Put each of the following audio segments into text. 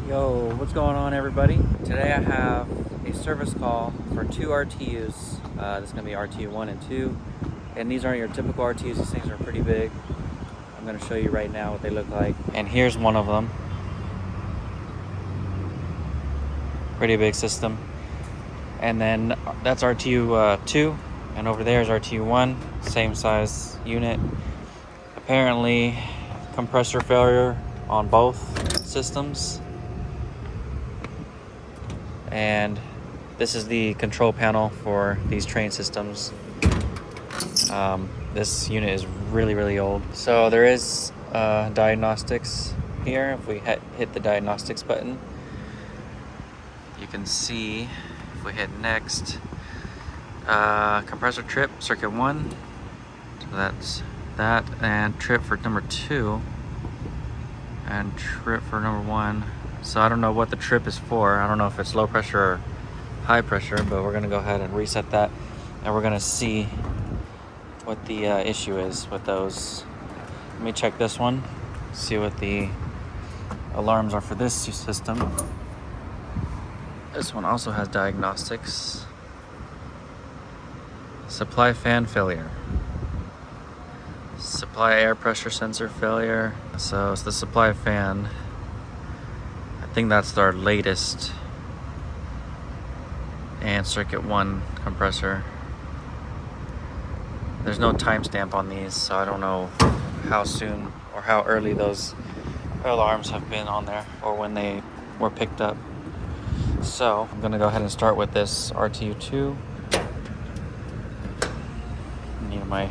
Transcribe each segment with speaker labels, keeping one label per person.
Speaker 1: Yo, what's going on, everybody? Today I have a service call for two RTUs. This is going to be RTU 1 and 2. And these aren't your typical RTUs. These things are pretty big. I'm going to show you right now what they look like. And here's one of them. Pretty big system. And then that's RTU 2. And over there is RTU 1. Same size unit. Apparently, compressor failure on both systems. And this is the control panel for these train systems. This unit is really old. So there is diagnostics here. If we hit the diagnostics button, you can see, if we hit next, compressor trip circuit 1. So that's that, and trip for number 2 and trip for number 1. So I don't know what the trip is for. I don't know if it's low pressure or high pressure, but we're gonna go ahead and reset that, and we're gonna see what the issue is with those. Let me check this one, see what the alarms are for this system. This one also has diagnostics. Supply fan failure. Supply air pressure sensor failure. So it's the supply fan. I think that's our latest. And circuit 1 compressor. There's no timestamp on these, so I don't know how soon or how early those alarms have been on there or when they were picked up. So I'm gonna go ahead and start with this RTU 2. I need my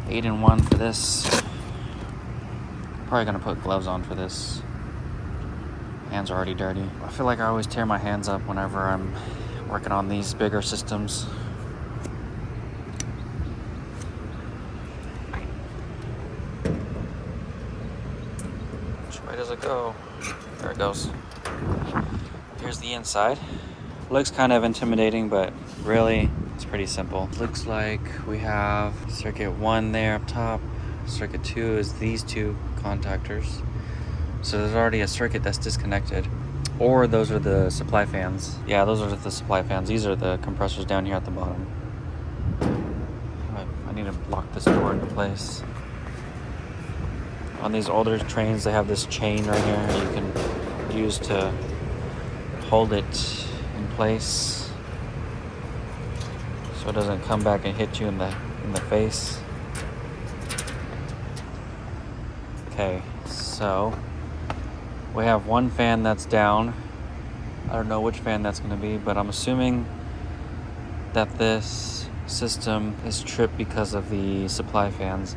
Speaker 1: 8-in-1 for this. Probably gonna put gloves on for this. Hands are already dirty. I feel like I always tear my hands up whenever I'm working on these bigger systems. Which way does it go? There it goes. Here's the inside. Looks kind of intimidating, but really it's pretty simple. Looks like we have circuit 1 there up top. Circuit 2 is these two contactors. So there's already a circuit that's disconnected. Or those are the supply fans. Yeah, those are the supply fans. These are the compressors down here at the bottom. I need to lock this door into place. On these older trains, they have this chain right here you can use to hold it in place so it doesn't come back and hit you in the face. Okay, so we have one fan that's down. I don't know which fan that's going to be, but I'm assuming that this system is tripped because of the supply fans.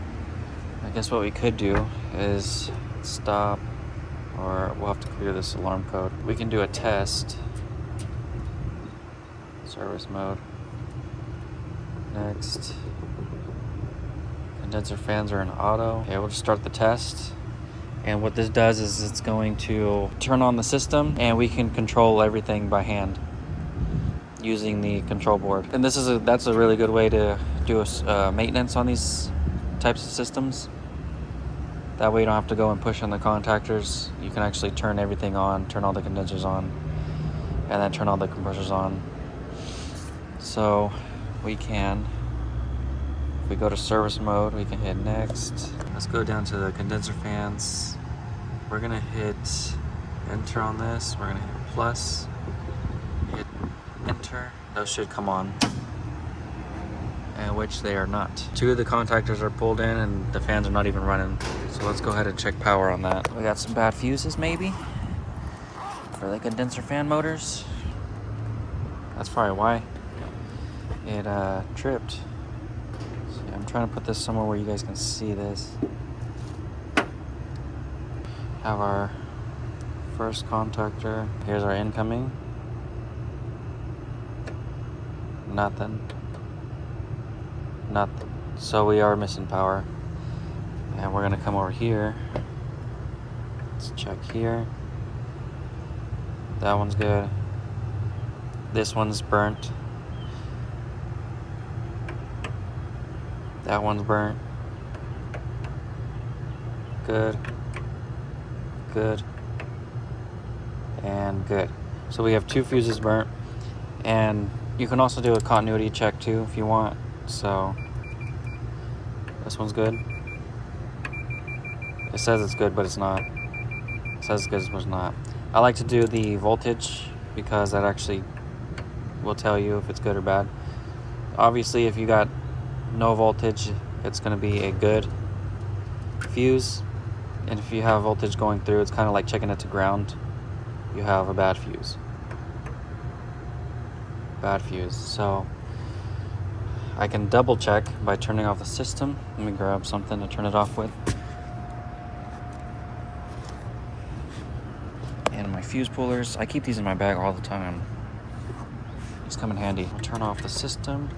Speaker 1: I guess what we could do is stop, or we'll have to clear this alarm code. We can do a test. Service mode. Next. Condenser fans are in auto. Okay, we'll just start the test. And what this does is it's going to turn on the system, and we can control everything by hand using the control board. And that's a really good way to do a maintenance on these types of systems. That way you don't have to go and push on the contactors. You can actually turn everything on, turn all the condensers on, and then turn all the compressors on. So we can, if we go to service mode, we can hit next. Let's go down to the condenser fans. We're gonna hit enter on this. We're gonna hit plus, hit enter. Those should come on, and which they are not. 2 of the contactors are pulled in and the fans are not even running. So let's go ahead and check power on that. We got some bad fuses maybe for the condenser fan motors. That's probably why it tripped. So yeah, I'm trying to put this somewhere where you guys can see this. Have our first contactor. Here's our incoming. Nothing. So we are missing power. And we're gonna come over here. Let's check here. That one's good. This one's burnt. That one's burnt. Good. Good. and good. So we have 2 fuses burnt, and you can also do a continuity check too if you want. So this one's good. It says it's good, but it's not. It says it's good, but it's not. I like to do the voltage because that actually will tell you if it's good or bad. Obviously, if you got no voltage, it's going to be a good fuse. And if you have voltage going through, it's kind of like checking it to ground. You have a bad fuse. Bad fuse. So I can double check by turning off the system. Let me grab something to turn it off with. And my fuse pullers. I keep these in my bag all the time. These come in handy. I'll turn off the system.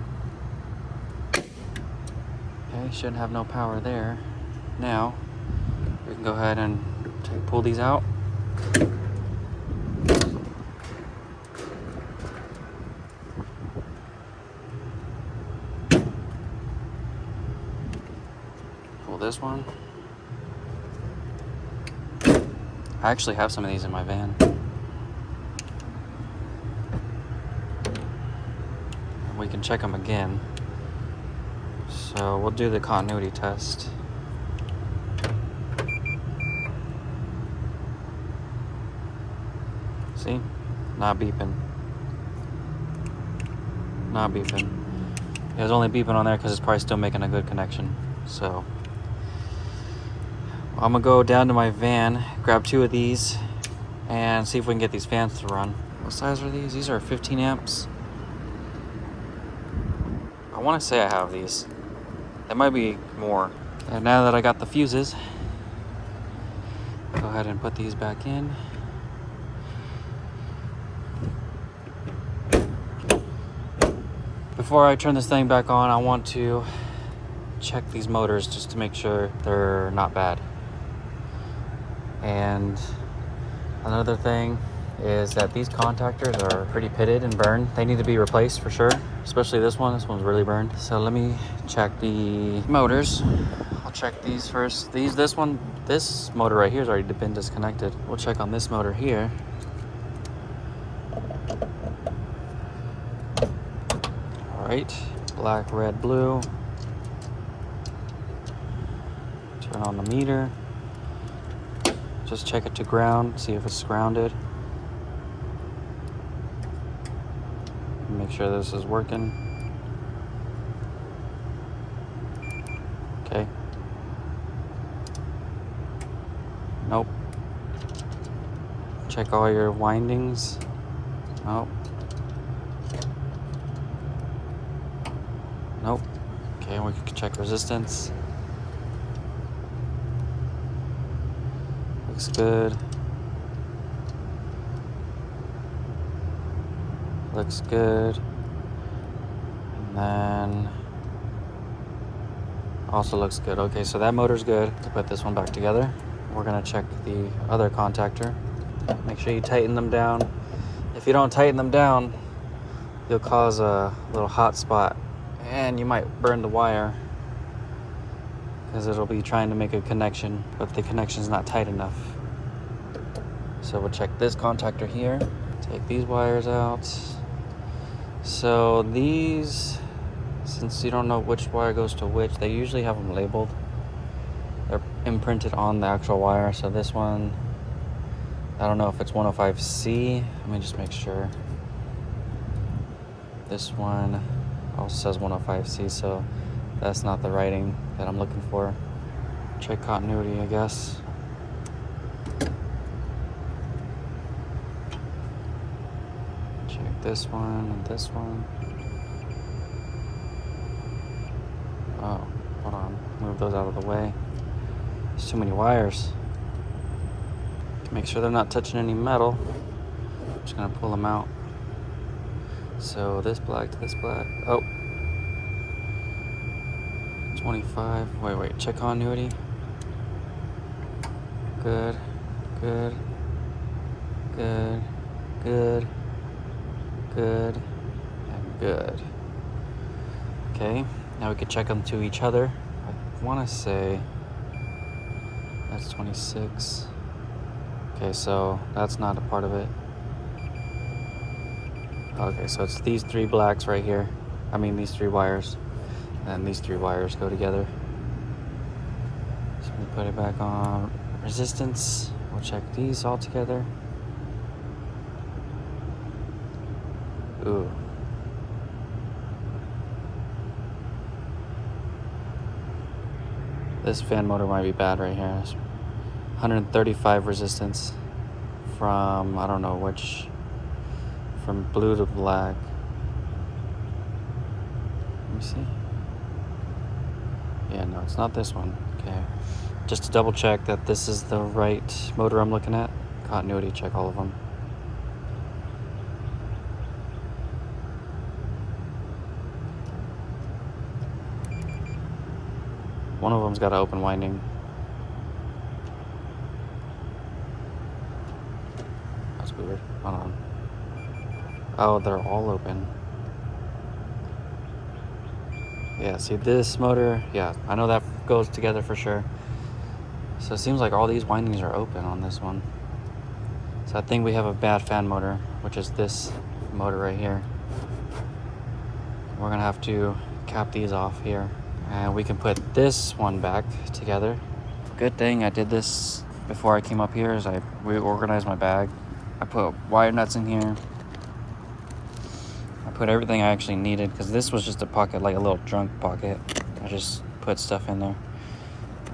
Speaker 1: Okay, shouldn't have no power there. Now, we can go ahead and pull these out. Pull this one. I actually have some of these in my van. We can check them again. So we'll do the continuity test. See? Not beeping. Not beeping. It was only beeping on there because it's probably still making a good connection. So I'm gonna go down to my van, grab 2 of these, and see if we can get these fans to run. What size are these? These are 15 amps. I want to say I have these. There might be more. And now that I got the fuses, go ahead and put these back in. Before I turn this thing back on, I want to check these motors just to make sure they're not bad. And another thing is that these contactors are pretty pitted and burned. They need to be replaced for sure, especially this one. This one's really burned. So let me check the motors. I'll check these first. This motor right here has already been disconnected. We'll check on this motor here. All right, black, red, blue. Turn on the meter. Just check it to ground, see if it's grounded. Make sure this is working. Okay. Nope. Check all your windings. Nope. Nope. Okay, we can check resistance. Looks good. Looks good. And then also looks good. Okay, so that motor's good. To put this one back together, we're gonna check the other contactor. Make sure you tighten them down. If you don't tighten them down, you'll cause a little hot spot and you might burn the wire because it'll be trying to make a connection, but the connection's not tight enough. So we'll check this contactor here. Take these wires out. So these, since you don't know which wire goes to which, they usually have them labeled. They're imprinted on the actual wire. So this one, I don't know if it's 105C. Let me just make sure. This one also says 105C, so that's not the writing that I'm looking for. Check continuity, I guess. This one and this one. Oh, hold on. Move those out of the way. There's too many wires. Make sure they're not touching any metal. I'm just gonna pull them out. So this black to this black. Oh. 25. Wait. Check continuity. Good. Good. Good. Good. Good and good. Okay, now we can check them to each other. I want to say that's 26. Okay, so that's not a part of it. Okay, so it's these three blacks right here. I mean, these three wires. And these three wires go together. So we put it back on resistance. We'll check these all together. Ooh. This fan motor might be bad right here. It's 135 resistance from, I don't know which, from blue to black. Let me see. Yeah, no, it's not this one. Okay. Just to double check that this is the right motor I'm looking at. Continuity check all of them. One of them's got an open winding. That's weird. Hold on. Oh, they're all open. Yeah, see this motor? Yeah, I know that goes together for sure. So it seems like all these windings are open on this one. So I think we have a bad fan motor, which is this motor right here. We're gonna have to cap these off here. And we can put this one back together. Good thing I did this before I came up here is I reorganized my bag. I put wire nuts in here. I put everything I actually needed because this was just a pocket, like a little trunk pocket. I just put stuff in there.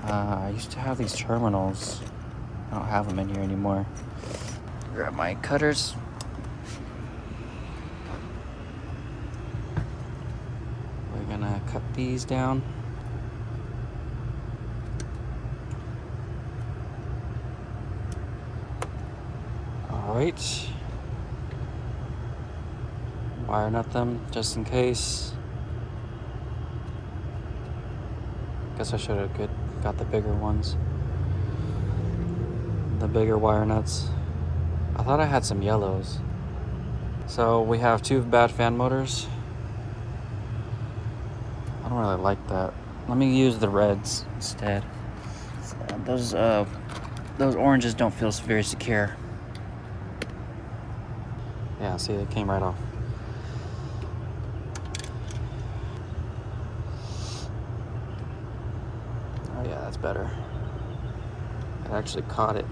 Speaker 1: I used to have these terminals. I don't have them in here anymore. Grab my cutters. We're gonna cut these down. All right. Wire nut them just in case. Guess I should have got the bigger ones. The bigger wire nuts. I thought I had some yellows. So we have two bad fan motors. I don't really like that. Let me use the reds instead. So those oranges don't feel very secure. Yeah, see, it came right off. Oh yeah, that's better. It actually caught it.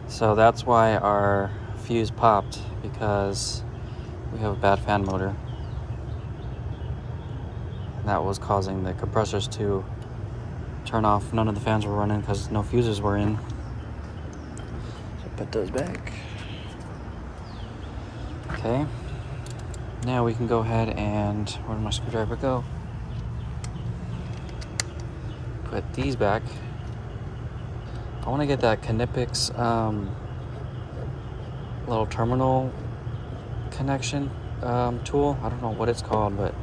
Speaker 1: So that's why our fuse popped, because we have a bad fan motor. And that was causing the compressors to turn off. None of the fans were running because no fuses were in. So put those back. Okay. Now we can go ahead and, where did my screwdriver go? Put these back. I want to get that Canipix little terminal connection tool. I don't know what it's called, but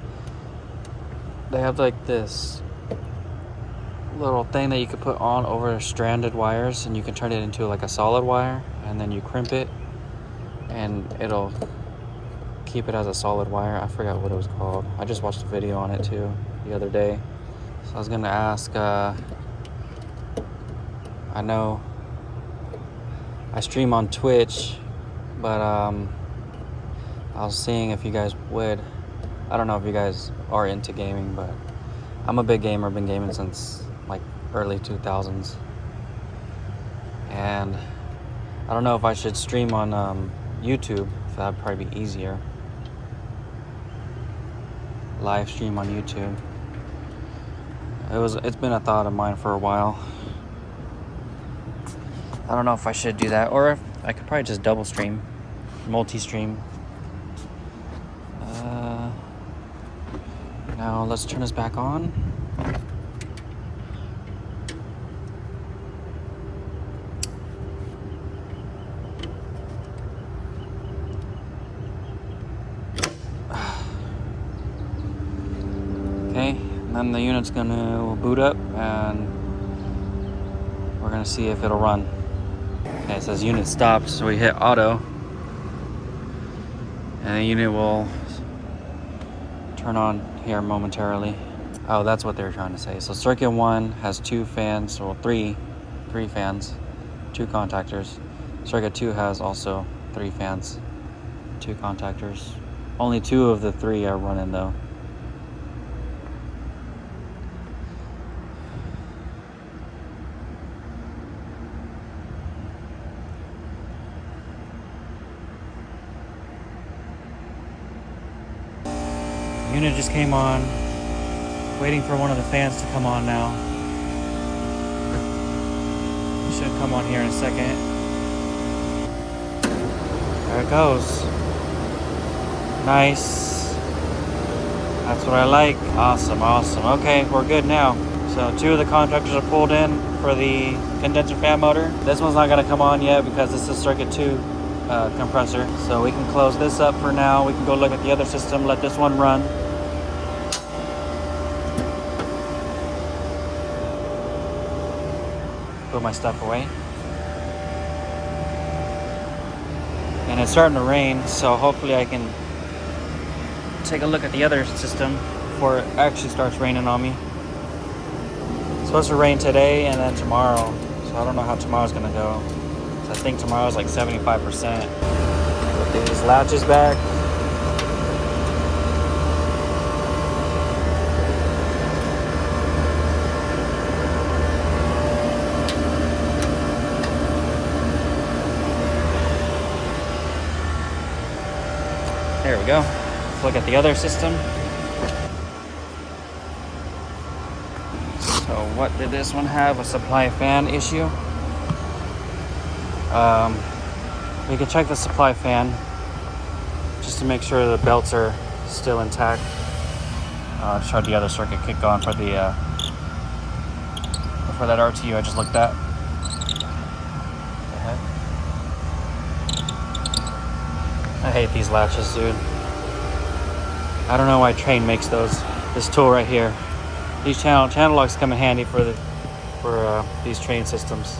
Speaker 1: they have like this little thing that you can put on over stranded wires, and you can turn it into like a solid wire, and then you crimp it and it'll keep it as a solid wire. I forgot what it was called. I just watched a video on it too the other day. So I was gonna ask, I know I stream on Twitch, but I was seeing if you guys would. I don't know if you guys are into gaming, but I'm a big gamer. Been gaming since like early 2000s. And I don't know if I should stream on YouTube. If that'd probably be easier. Live stream on YouTube. It's been a thought of mine for a while. I don't know if I should do that, or if I could probably just double stream, multi-stream. Now let's turn this back on. Okay, and then the unit's gonna boot up and we're gonna see if it'll run. Okay, it says unit stopped, so we hit auto. And the unit will turn on here momentarily. Oh, that's what they were trying to say. So circuit 1 has 2 fans, or three fans, 2 contactors. Circuit 2 has also 3 fans, 2 contactors. Only 2 of the 3 are running though. Unit just came on. Waiting for one of the fans to come on now. It should come on here in a second. There it goes. Nice. That's what I like. Awesome, awesome. Okay, we're good now. So 2 of the contactors are pulled in for the condenser fan motor. This one's not gonna come on yet because this is circuit 2 compressor. So we can close this up for now. We can go look at the other system, let this one run. Put my stuff away. And it's starting to rain, so hopefully I can take a look at the other system before it actually starts raining on me. It's supposed to rain today and then tomorrow, so I don't know how tomorrow's gonna go. So I think tomorrow's like 75%. Put these latches back. There we go. Let's look at the other system. So what did this one have? A supply fan issue. We can check the supply fan just to make sure the belts are still intact. Just tried the other circuit kick on for the for that RTU I just looked at. I hate these latches, dude. I don't know why Train makes those. This tool right here. These channel locks come in handy for these Train systems.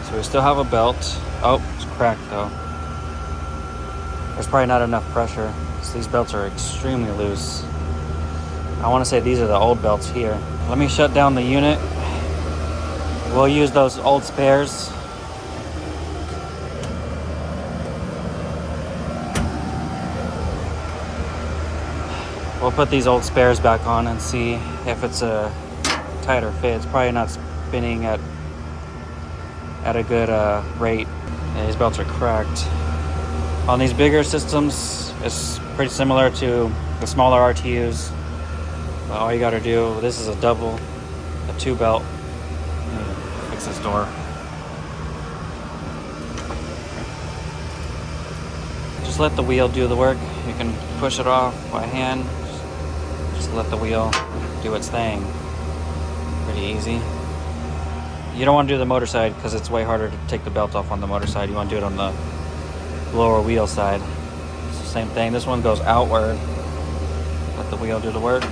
Speaker 1: So we still have a belt. Oh, it's cracked though. There's probably not enough pressure. So these belts are extremely loose. I want to say these are the old belts here. Let me shut down the unit. We'll use those old spares. We'll put these old spares back on and see if it's a tighter fit. It's probably not spinning at a good rate. Yeah, these belts are cracked. On these bigger systems, it's pretty similar to the smaller RTUs. But all you gotta do, this is a 2 belt. Fix this door. Just let the wheel do the work. You can push it off by hand. Just let the wheel do its thing. Pretty easy. You don't want to do the motor side because it's way harder to take the belt off on the motor side. You want to do it on the lower wheel side. It's the same thing. This one goes outward. Let the wheel do the work.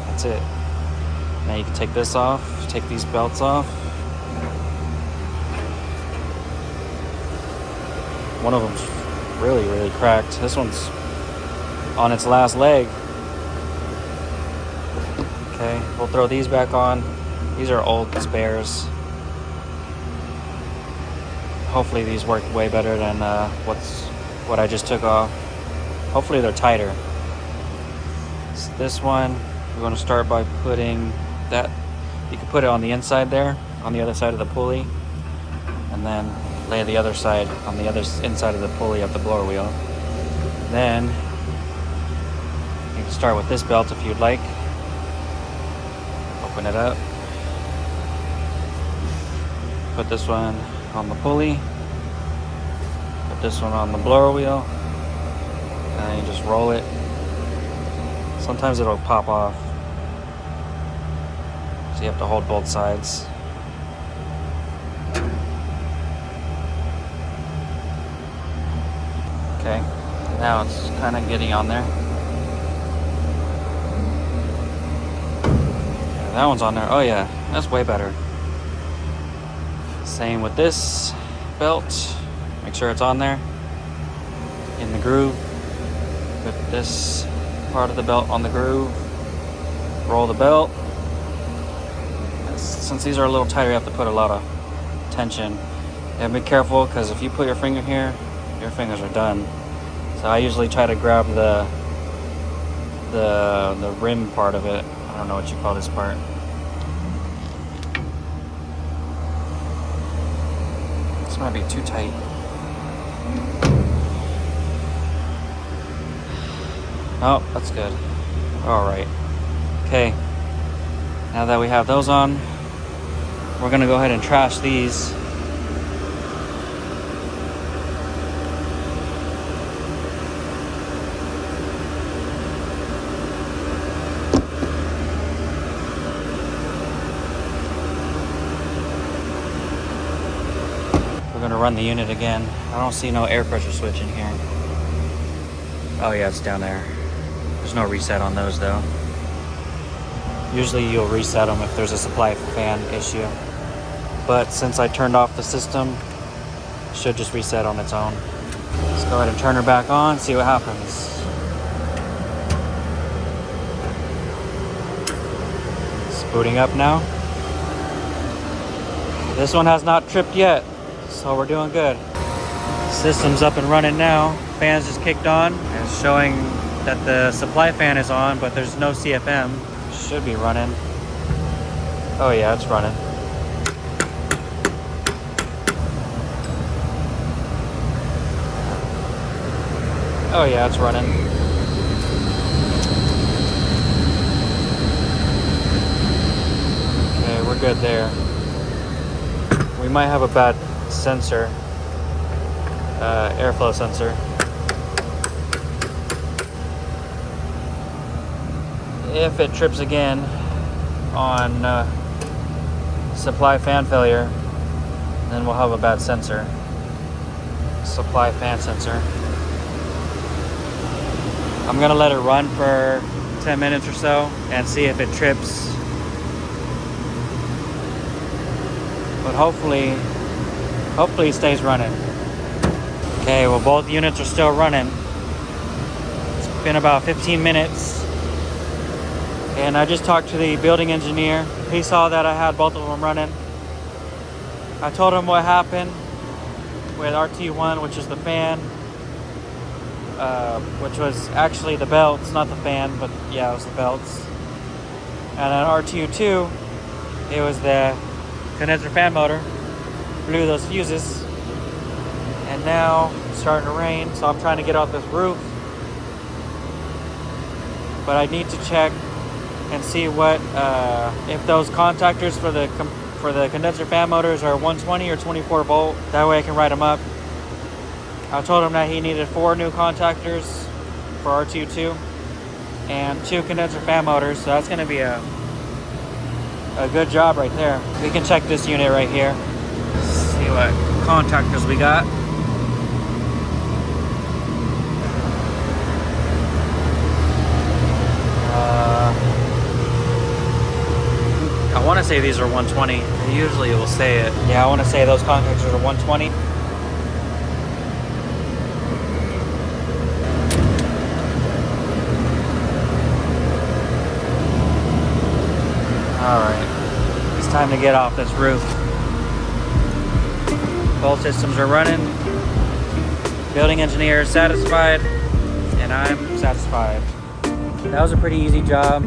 Speaker 1: That's it. Now you can take this off, take these belts off. One of them's really, really cracked. This one's on its last leg. Okay, we'll throw these back on. These are old spares. Hopefully these work way better than what I just took off. Hopefully they're tighter. So this one, we're going to start by putting that. You can put it on the inside there, on the other side of the pulley, and then lay the other side on the other inside of the pulley of the blower wheel. Then you can start with this belt if you'd like. Open it up. Put this one on the pulley. Put this one on the blower wheel. And then you just roll it. Sometimes it'll pop off. So you have to hold both sides. Okay, now it's kind of getting on there. Yeah, that one's on there. Oh yeah, that's way better. Same with this belt. Make sure it's on there, in the groove. this part of the belt on the groove. Roll the belt. Since these are a little tighter, you have to put a lot of tension. And be careful, because if you put your finger here, your fingers are done. So I usually try to grab the rim part of it. I don't know what you call this part. This might be too tight. Oh, that's good. All right. Okay. Now that we have those on, we're gonna go ahead and trash these. We're gonna run the unit again. I don't see no air pressure switch in here. Oh yeah, it's down there. There's no reset on those though. Usually you'll reset them if there's a supply fan issue. But since I turned off the system, it should just reset on its own. Let's go ahead and turn her back on, see what happens. It's booting up now. This one has not tripped yet, so we're doing good. System's up and running now. Fan's just kicked on. It's showing that the supply fan is on, but there's no CFM. Should be running. Oh yeah, it's running. Oh yeah, it's running. Okay, we're good there. We might have a bad sensor, airflow sensor. If it trips again on supply fan failure, then we'll have a bad sensor. Supply fan sensor. I'm gonna let it run for 10 minutes or so and see if it trips. But hopefully it stays running. Okay, well both units are still running. It's been about 15 minutes. And I just talked to the building engineer. He saw that I had both of them running. I told him what happened with RTU1, which is the fan, which was actually the belts, not the fan, but yeah, it was the belts. And then RTU2, it was the condenser fan motor, blew those fuses. And now it's starting to rain, so I'm trying to get off this roof. But I need to check and see what if those contactors for the condenser fan motors are 120 or 24 volt. That way I can write them up. I told him that he needed 4 new contactors for RTU2 and 2 condenser fan motors, so that's going to be a good job right there. We can check this unit right here. See what contactors we got. I want to say these are 120. Usually it will say it. Yeah, I want to say those contactors are 120. Alright, it's time to get off this roof. Both systems are running. Building engineer is satisfied, and I'm satisfied. That was a pretty easy job.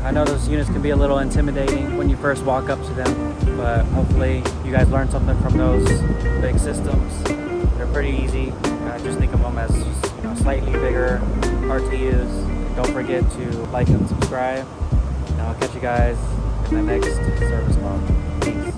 Speaker 1: I know those units can be a little intimidating when you first walk up to them, but hopefully you guys learned something from those big systems. They're pretty easy. Just think of them as just, slightly bigger RTUs. Don't forget to like and subscribe, and I'll catch you guys in the next service call. Peace.